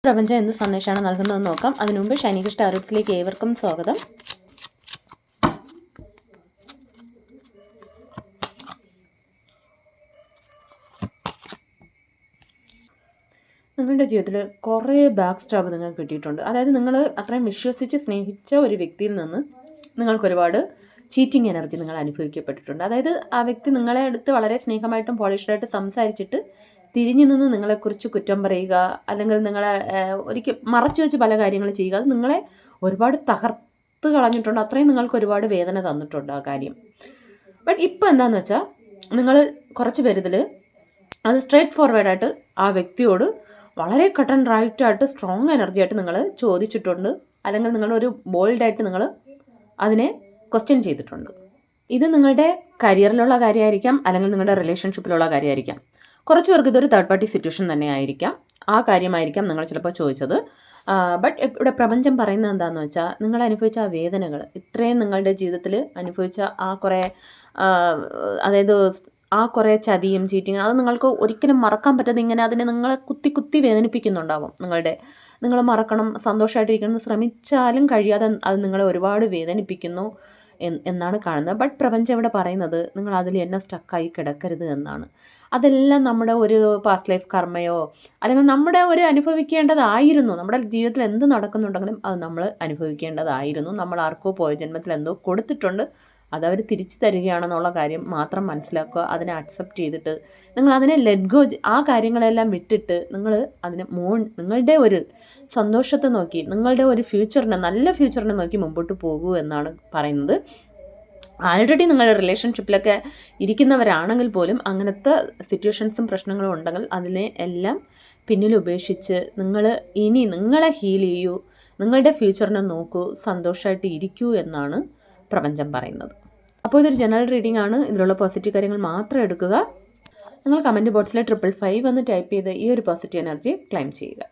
പ്രപഞ്ചം എന്ത് സന്ദേശമാണ് നൽകുന്നതെന്ന് നോക്കാം. അതിനുമുമ്പ് ഷൈനിക് ടാരോട്സിലേക്ക് ഏവർക്കും സ്വാഗതം. നിങ്ങളുടെ ജീവിതത്തിൽ കുറേ ബാക്ക് സ്റ്റാബ് നിങ്ങൾക്ക് കിട്ടിയിട്ടുണ്ട്. അതായത് നിങ്ങൾ അത്രയും വിശ്വസിച്ച് സ്നേഹിച്ച ഒരു വ്യക്തിയിൽ നിന്ന് നിങ്ങൾക്കൊരുപാട് ചീറ്റിംഗ് എനർജി നിങ്ങൾ അനുഭവിക്കപ്പെട്ടിട്ടുണ്ട്. അതായത് ആ വ്യക്തി നിങ്ങളെ അടുത്ത് വളരെ സ്നേഹമായിട്ടും പോളിഷ്ഡായിട്ട് സംസാരിച്ചിട്ട് തിരിഞ്ഞു നിന്ന് നിങ്ങളെക്കുറിച്ച് കുറ്റം പറയുക, അല്ലെങ്കിൽ നിങ്ങളെ ഒരിക്കൽ മറച്ചു വെച്ച് പല കാര്യങ്ങൾ ചെയ്യുക. അത് നിങ്ങളെ ഒരുപാട് തകർത്ത് കളഞ്ഞിട്ടുണ്ട്. അത്രയും നിങ്ങൾക്ക് ഒരുപാട് വേദന തന്നിട്ടുണ്ട് ആ കാര്യം. ബട്ട് ഇപ്പോൾ എന്താണെന്ന് വെച്ചാൽ നിങ്ങൾ കുറച്ച് പേരിതിൽ അത് സ്ട്രേറ്റ് ഫോർവേഡായിട്ട് ആ വ്യക്തിയോട് വളരെ കട്ട് ആൻഡ് റൈറ്റായിട്ട് സ്ട്രോങ് എനർജി ആയിട്ട് നിങ്ങൾ ചോദിച്ചിട്ടുണ്ട്, അല്ലെങ്കിൽ നിങ്ങളൊരു ബോൾഡായിട്ട് നിങ്ങൾ അതിനെ ക്വസ്റ്റ്യൻ ചെയ്തിട്ടുണ്ട്. ഇത് നിങ്ങളുടെ കരിയറിലുള്ള കാര്യമായിരിക്കാം, അല്ലെങ്കിൽ നിങ്ങളുടെ റിലേഷൻഷിപ്പിലുള്ള കാര്യമായിരിക്കാം. കുറച്ച് പേർക്ക് ഇതൊരു തേർഡ് പാർട്ടി സിറ്റുവേഷൻ തന്നെ ആയിരിക്കാം. ആ കാര്യമായിരിക്കാം നിങ്ങൾ ചിലപ്പോൾ ചോദിച്ചത്. ബട്ട് ഇവിടെ പ്രപഞ്ചം പറയുന്നത് എന്താണെന്ന് വെച്ചാൽ, നിങ്ങൾ അനുഭവിച്ച ആ വേദനകൾ, ഇത്രയും നിങ്ങളുടെ ജീവിതത്തിൽ അനുഭവിച്ച ആ കുറേ അതായത് ആ കുറേ ചതിയും ചീറ്റിങ്, അത് നിങ്ങൾക്ക് ഒരിക്കലും മറക്കാൻ പറ്റാതെ ഇങ്ങനെ അതിനെ നിങ്ങളെ കുത്തി കുത്തി വേദനിപ്പിക്കുന്നുണ്ടാവും. നിങ്ങൾ മറക്കണം, സന്തോഷമായിട്ടിരിക്കണം എന്ന് ശ്രമിച്ചാലും കഴിയാതെ അത് നിങ്ങളെ ഒരുപാട് വേദനിപ്പിക്കുന്നു എന്നാണ് കാണുന്നത്. ബട്ട് പ്രപഞ്ചം ഇവിടെ പറയുന്നത് നിങ്ങൾ അതിൽ എന്നെ സ്റ്റക്കായി കിടക്കരുത് എന്നാണ്. അതെല്ലാം നമ്മുടെ ഒരു പാസ്റ്റ് ലൈഫ് കർമ്മയോ അല്ലെങ്കിൽ നമ്മുടെ ഒരു അനുഭവിക്കേണ്ടതായിരുന്നു. നമ്മുടെ ജീവിതത്തിൽ എന്ത് നടക്കുന്നുണ്ടെങ്കിലും അത് നമ്മൾ അനുഭവിക്കേണ്ടതായിരുന്നു. നമ്മൾ ആർക്കോ പോയ ജന്മത്തിൽ എന്തോ കൊടുത്തിട്ടുണ്ട്, അതവർ തിരിച്ചു തരികയാണെന്നുള്ള കാര്യം മാത്രം മനസ്സിലാക്കുക. അതിനെ അക്സെപ്റ്റ് ചെയ്തിട്ട് നിങ്ങൾ അതിനെ ലെറ്റ് ഗോ, ആ കാര്യങ്ങളെല്ലാം വിട്ടിട്ട് നിങ്ങൾ അതിനെ നിങ്ങളുടെ ഒരു സന്തോഷത്തെ നോക്കി, നിങ്ങളുടെ ഒരു ഫ്യൂച്ചറിനെ, നല്ല ഫ്യൂച്ചറിനെ നോക്കി മുമ്പോട്ട് പോകൂ എന്നാണ് പറയുന്നത്. ആൾറെഡി നിങ്ങളുടെ റിലേഷൻഷിപ്പിലൊക്കെ ഇരിക്കുന്നവരാണെങ്കിൽ പോലും അങ്ങനത്തെ സിറ്റുവേഷൻസും പ്രശ്നങ്ങളും ഉണ്ടെങ്കിൽ അതിനെ എല്ലാം പിന്നിൽ ഉപേക്ഷിച്ച് നിങ്ങൾ ഇനി നിങ്ങളെ ഹീൽ ചെയ്യൂ, നിങ്ങളുടെ ഫ്യൂച്ചറിനെ നോക്കൂ, സന്തോഷമായിട്ട് ഇരിക്കൂ എന്നാണ് പ്രപഞ്ചം പറയുന്നത്. അപ്പോൾ ഇതൊരു ജനറൽ റീഡിംഗ് ആണ്. ഇതിലുള്ള പോസിറ്റീവ് കാര്യങ്ങൾ മാത്രം എടുക്കുക. നിങ്ങൾ കമൻറ്റ് ബോക്സിൽ 555 എന്ന് ടൈപ്പ് ചെയ്ത് ഈ ഒരു പോസിറ്റീവ് എനർജി ക്ലെയിം ചെയ്യുക.